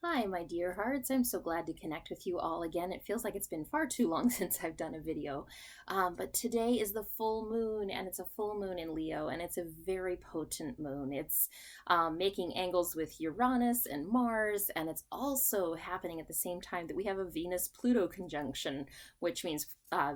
Hi, my dear hearts. I'm so glad to connect with you all again. It feels like it's been far too long since I've done a video. But today is the full moon, and it's a full moon in Leo, and it's a very potent moon. It's making angles with Uranus and Mars, and it's also happening at the same time that we have a Venus Pluto conjunction, which means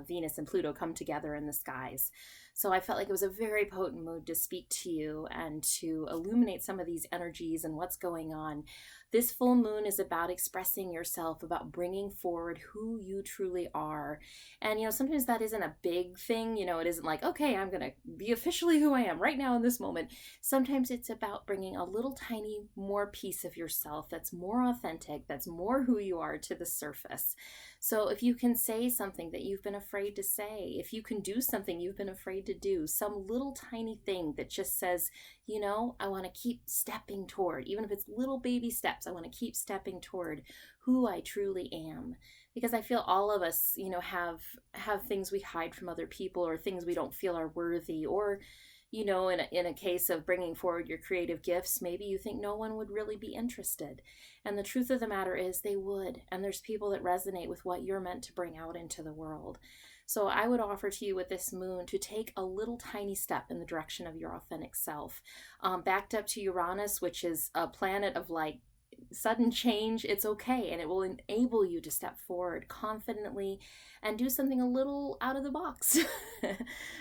Venus and Pluto come together in the skies. So I felt like it was a very potent mood to speak to you and to illuminate some of these energies and what's going on. This full moon is about expressing yourself, about bringing forward who you truly are. And, sometimes that isn't a big thing. It isn't like, okay, I'm going to be officially who I am right now in this moment. Sometimes it's about bringing a little tiny more piece of yourself that's more authentic, that's more who you are to the surface. So if you can say something that you've been afraid to say, if you can do something you've been afraid to do, some little tiny thing that just says, I want to keep stepping toward, even if it's little baby steps, I want to keep stepping toward who I truly am. Because I feel all of us, have things we hide from other people or things we don't feel are worthy, or in a case of bringing forward your creative gifts, maybe you think no one would really be interested. And the truth of the matter is they would. And there's people that resonate with what you're meant to bring out into the world. So I would offer to you with this moon to take a little tiny step in the direction of your authentic self. Backed up to Uranus, which is a planet of like sudden change, it's okay, and it will enable you to step forward confidently and do something a little out of the box.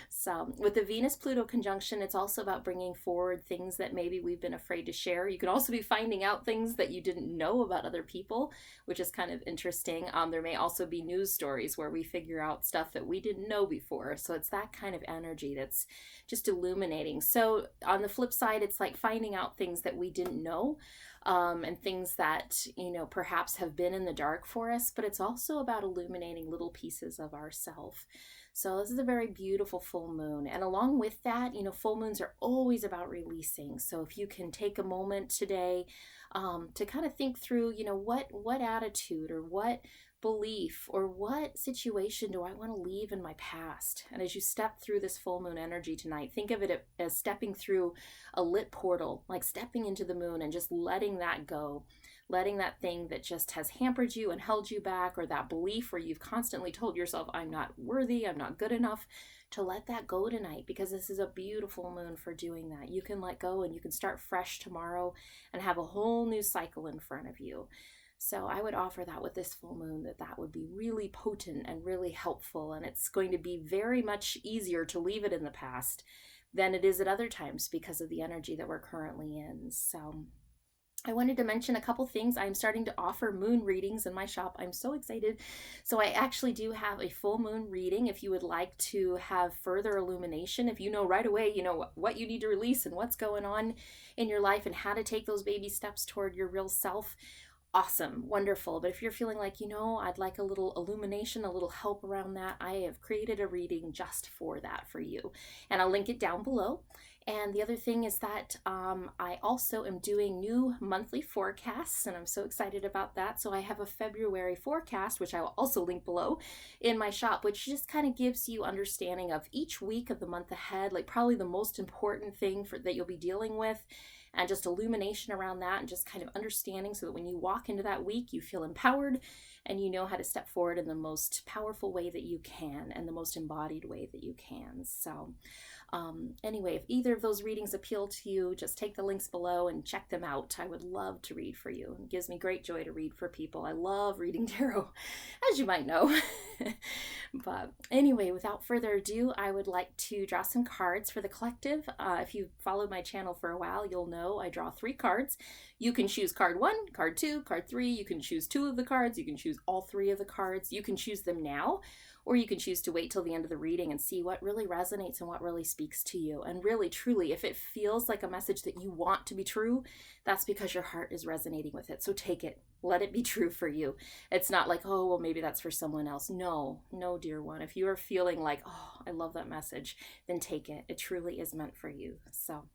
So with the Venus Pluto conjunction, it's also about bringing forward things that maybe we've been afraid to share. You could also be finding out things that you didn't know about other people, which is kind of interesting. There may also be news stories where we figure out stuff that we didn't know before. So it's that kind of energy that's just illuminating. So on the flip side, it's like finding out things that we didn't know, and things that, perhaps have been in the dark for us, but it's also about illuminating little pieces of ourself. So this is a very beautiful full moon. And along with that, full moons are always about releasing. So if you can take a moment today to kind of think through, what attitude or what belief or what situation do I want to leave in my past? And as you step through this full moon energy tonight, think of it as stepping through a lit portal, like stepping into the moon and just letting that go, letting that thing that just has hampered you and held you back, or that belief where you've constantly told yourself, I'm not worthy, I'm not good enough, to let that go tonight, because this is a beautiful moon for doing that. You can let go and you can start fresh tomorrow and have a whole new cycle in front of you. So I would offer that with this full moon, that would be really potent and really helpful. And it's going to be very much easier to leave it in the past than it is at other times because of the energy that we're currently in. So I wanted to mention a couple things. I'm starting to offer moon readings in my shop. I'm so excited. So I actually do have a full moon reading if you would like to have further illumination. If you know right away, what you need to release and what's going on in your life and how to take those baby steps toward your real self. Awesome, wonderful. But if you're feeling like, I'd like a little illumination, a little help around that, I have created a reading just for that for you. And I'll link it down below. And the other thing is that I also am doing new monthly forecasts, and I'm so excited about that. So I have a February forecast, which I will also link below in my shop, which just kind of gives you understanding of each week of the month ahead, like probably the most important thing that you'll be dealing with, and just illumination around that, and just kind of understanding so that when you walk into that week, you feel empowered and you know how to step forward in the most powerful way that you can and the most embodied way that you can. So anyway, if either of those readings appeal to you, just take the links below and check them out. I would love to read for you. It gives me great joy to read for people. I love reading tarot, as you might know. But anyway, without further ado, I would like to draw some cards for the collective. If you've followed my channel for a while, you'll know I draw 3 cards. You can choose card 1, card 2, card 3. You can choose 2 of the cards. You can choose all 3 of the cards. You can choose them now, or you can choose to wait till the end of the reading and see what really resonates and what really speaks to you. And really, truly, if it feels like a message that you want to be true, that's because your heart is resonating with it. So take it. Let it be true for you. It's not like, oh, well, maybe that's for someone else. No, dear one. If you are feeling like, oh, I love that message, then take it. It truly is meant for you. So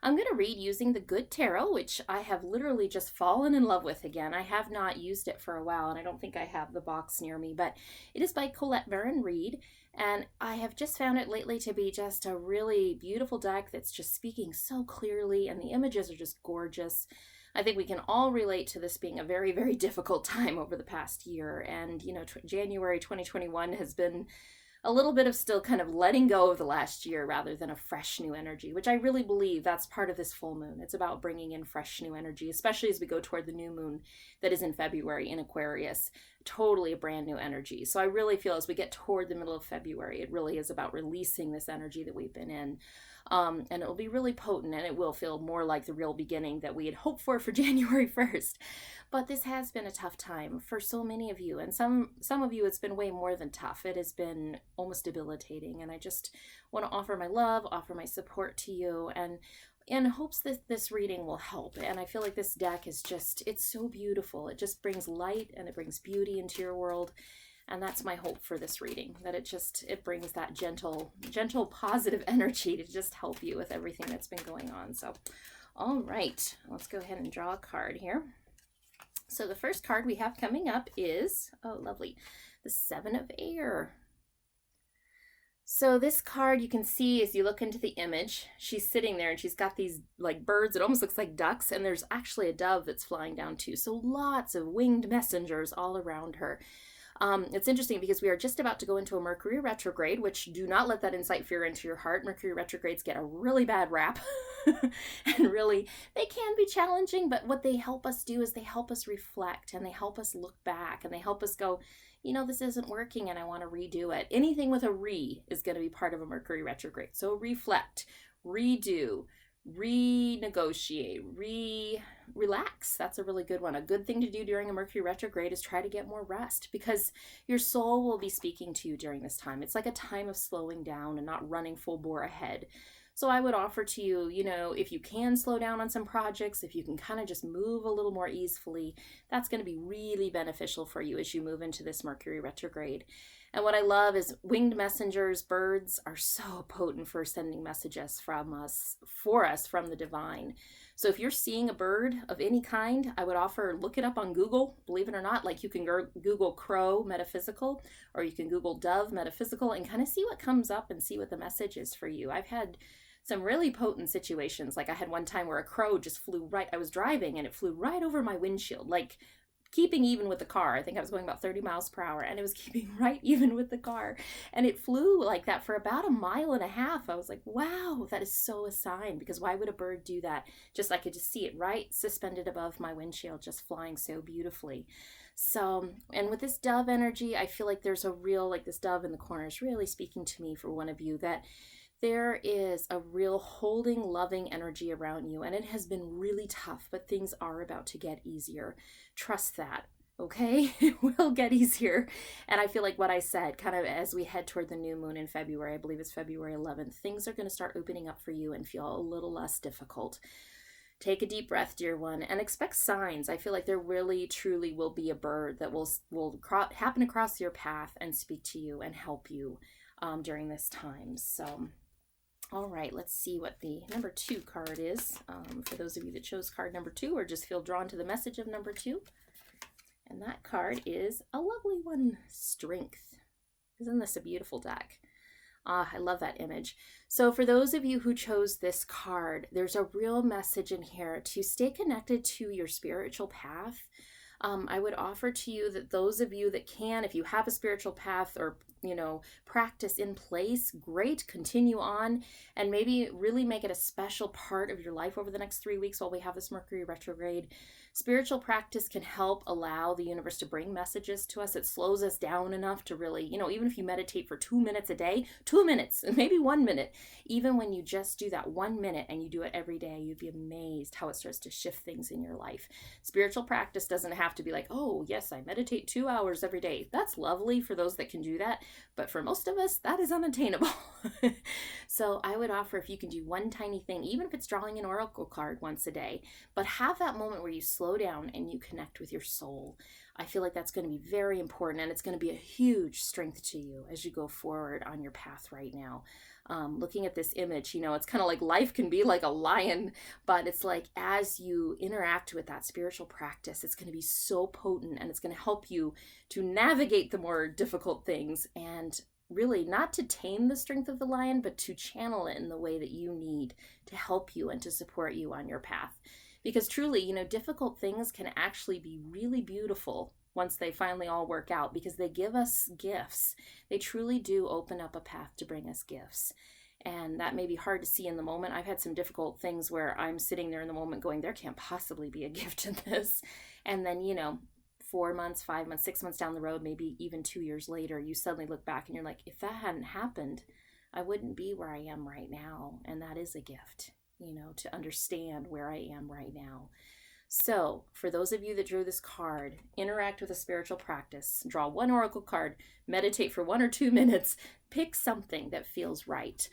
I'm going to read using the Good Tarot, which I have literally just fallen in love with again. I have not used it for a while, and I don't think I have the box near me, but it is by Colette Baron-Reid. And I have just found it lately to be just a really beautiful deck that's just speaking so clearly, and the images are just gorgeous. I think we can all relate to this being a very, very difficult time over the past year. And, January 2021 has been a little bit of still kind of letting go of the last year rather than a fresh new energy, which I really believe that's part of this full moon. It's about bringing in fresh new energy, especially as we go toward the new moon that is in February in Aquarius. Totally a brand new energy. So I really feel as we get toward the middle of February, it really is about releasing this energy that we've been in. And it'll be really potent, and it will feel more like the real beginning that we had hoped for January 1st. But this has been a tough time for so many of you, and some of you it's been way more than tough. It has been almost debilitating, and I just want to offer my love, offer my support to you, and in hopes that this reading will help. And I feel like this deck is just, it's so beautiful. It just brings light and it brings beauty into your world. And that's my hope for this reading, that it brings that gentle, positive energy to just help you with everything that's been going on. So, all right, let's go ahead and draw a card here. So the first card we have coming up is, oh, lovely, the Seven of Air. So this card, you can see as you look into the image, she's sitting there and she's got these like birds. It almost looks like ducks, and there's actually a dove that's flying down too. So lots of winged messengers all around her. It's interesting because we are just about to go into a Mercury retrograde, which do not let that incite fear into your heart. Mercury retrogrades get a really bad rap and really, they can be challenging, but what they help us do is they help us reflect and they help us look back and they help us go, this isn't working and I want to redo it. Anything with a re is going to be part of a Mercury retrograde. So reflect, redo, renegotiate, relax. That's a really good one. A good thing to do during a Mercury retrograde is try to get more rest, because your soul will be speaking to you during this time. It's like a time of slowing down and not running full bore ahead. So I would offer to you, if you can slow down on some projects, if you can kind of just move a little more easily, that's going to be really beneficial for you as you move into this Mercury retrograde. And what I love is winged messengers, birds are so potent for sending messages for us from the divine. So if you're seeing a bird of any kind, I would offer, look it up on Google, believe it or not. Like you can Google crow metaphysical, or you can Google dove metaphysical, and kind of see what comes up and see what the message is for you. I've had some really potent situations. Like I had one time where a crow just flew right, I was driving and it flew right over my windshield, like keeping even with the car. I think I was going about 30 miles per hour and it was keeping right even with the car. And it flew like that for about 1.5 miles. I was like, wow, that is so a sign, because why would a bird do that? Just, I could just see it right suspended above my windshield, just flying so beautifully. So, and with this dove energy, I feel like there's a real, like this dove in the corner is really speaking to me for one of you, that there is a real holding, loving energy around you, and it has been really tough, but things are about to get easier. Trust that, okay? It will get easier. And I feel like what I said, kind of as we head toward the new moon in February, I believe it's February 11th, things are going to start opening up for you and feel a little less difficult. Take a deep breath, dear one, and expect signs. I feel like there really, truly will be a bird that will happen across your path and speak to you and help you during this time. So, all right, let's see what the number 2 card is. For those of you that chose card number 2 or just feel drawn to the message of number 2. And that card is a lovely one, Strength. Isn't this a beautiful deck? I love that image. So for those of you who chose this card, there's a real message in here to stay connected to your spiritual path. I would offer to you that those of you that can, if you have a spiritual path or practice in place, great, continue on, and maybe really make it a special part of your life over the next 3 weeks while we have this Mercury retrograde. Spiritual practice can help allow the universe to bring messages to us. It slows us down enough to really, even if you meditate for 2 minutes a day, 2 minutes, maybe 1 minute, even when you just do that 1 minute and you do it every day, you'd be amazed how it starts to shift things in your life. Spiritual practice doesn't have to be like, oh, yes, I meditate 2 hours every day. That's lovely for those that can do that. But for most of us, that is unattainable. So I would offer, if you can do one tiny thing, even if it's drawing an oracle card once a day, but have that moment where you slow down and you connect with your soul. I feel like that's going to be very important, and it's going to be a huge strength to you as you go forward on your path right now. Looking at this image, it's kind of like life can be like a lion, but it's like as you interact with that spiritual practice, it's going to be so potent, and it's going to help you to navigate the more difficult things, and really not to tame the strength of the lion, but to channel it in the way that you need to help you and to support you on your path. Because truly, difficult things can actually be really beautiful once they finally all work out, because they give us gifts. They truly do open up a path to bring us gifts. And that may be hard to see in the moment. I've had some difficult things where I'm sitting there in the moment going, there can't possibly be a gift in this. And then, 4 months, 5 months, 6 months down the road, maybe even 2 years later, you suddenly look back and you're like, if that hadn't happened, I wouldn't be where I am right now. And that is a gift, to understand where I am right now. So, for those of you that drew this card, interact with a spiritual practice, draw one oracle card, meditate for 1 or 2 minutes, pick something that feels right.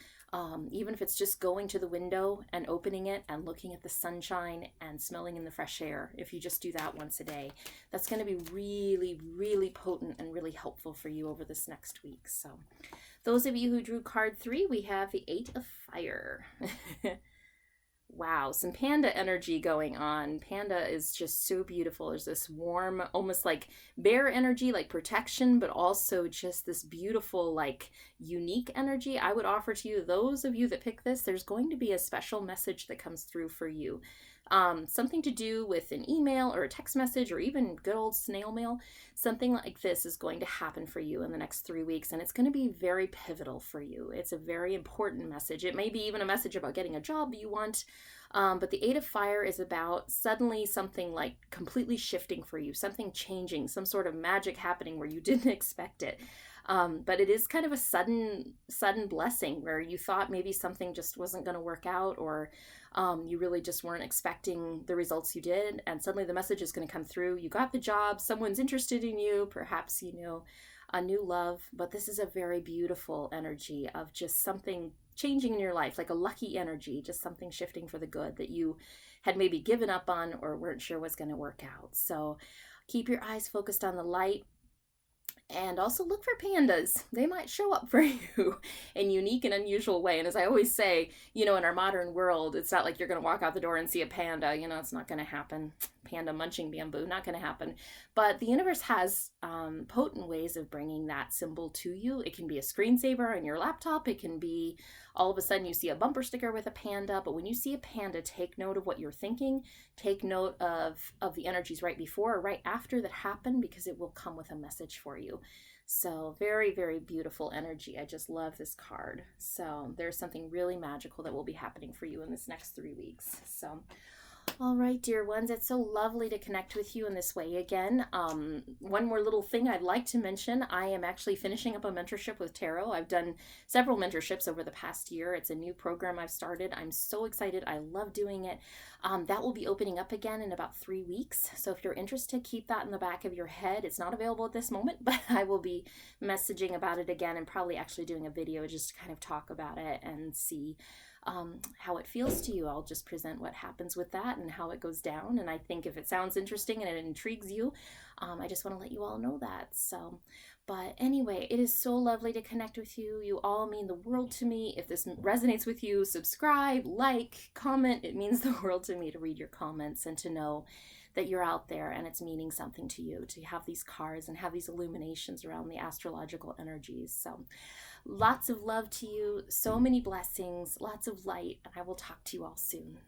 Even if it's just going to the window and opening it and looking at the sunshine and smelling in the fresh air. If you just do that once a day, that's going to be really, really potent and really helpful for you over this next week. So, those of you who drew card 3, we have the 8 of Fire. Wow, some panda energy going on. Panda is just so beautiful. There's this warm, almost like bear energy, like protection, but also just this beautiful, like unique energy. I would offer to you, those of you that pick this, there's going to be a special message that comes through for you. Something to do with an email or a text message or even good old snail mail. Something like this is going to happen for you in the next 3 weeks, and it's going to be very pivotal for you. It's a very important message. It may be even a message about getting a job that you want, but the 8 of Fire is about suddenly something like completely shifting for you, something changing, some sort of magic happening where you didn't expect it. But it is kind of a sudden blessing where you thought maybe something just wasn't going to work out, or you really just weren't expecting the results you did, and suddenly the message is going to come through. You got the job, someone's interested in you, perhaps, a new love, but this is a very beautiful energy of just something changing in your life, like a lucky energy, just something shifting for the good that you had maybe given up on or weren't sure was going to work out. So keep your eyes focused on the light. And also look for pandas. They might show up for you in unique and unusual way. And as I always say, in our modern world, it's not like you're going to walk out the door and see a panda. It's not going to happen. Panda munching bamboo, not going to happen. But the universe has potent ways of bringing that symbol to you. It can be a screensaver on your laptop. It can be all of a sudden you see a bumper sticker with a panda. But when you see a panda, take note of what you're thinking. Take note of the energies right before or right after that happen, because it will come with a message for you. So very, very beautiful energy. I just love this card. So there's something really magical that will be happening for you in this next 3 weeks. So all right, dear ones, it's so lovely to connect with you in this way again. One more little thing I'd like to mention. I am actually finishing up a mentorship with tarot. I've done several mentorships over the past year. It's a new program I've started. I'm so excited. I love doing it. That will be opening up again in about 3 weeks. So if you're interested, keep that in the back of your head. It's not available at this moment, but I will be messaging about it again and probably actually doing a video just to kind of talk about it and see how it feels to you. I'll just present what happens with that and how it goes down. And I think if it sounds interesting and it intrigues you, I just want to let you all know that. So, but anyway, it is so lovely to connect with you. You all mean the world to me. If this resonates with you, subscribe, like, comment. It means the world to me to read your comments and to know that you're out there and it's meaning something to you, to have these cards and have these illuminations around the astrological energies. So lots of love to you, so many blessings, lots of light, and I will talk to you all soon.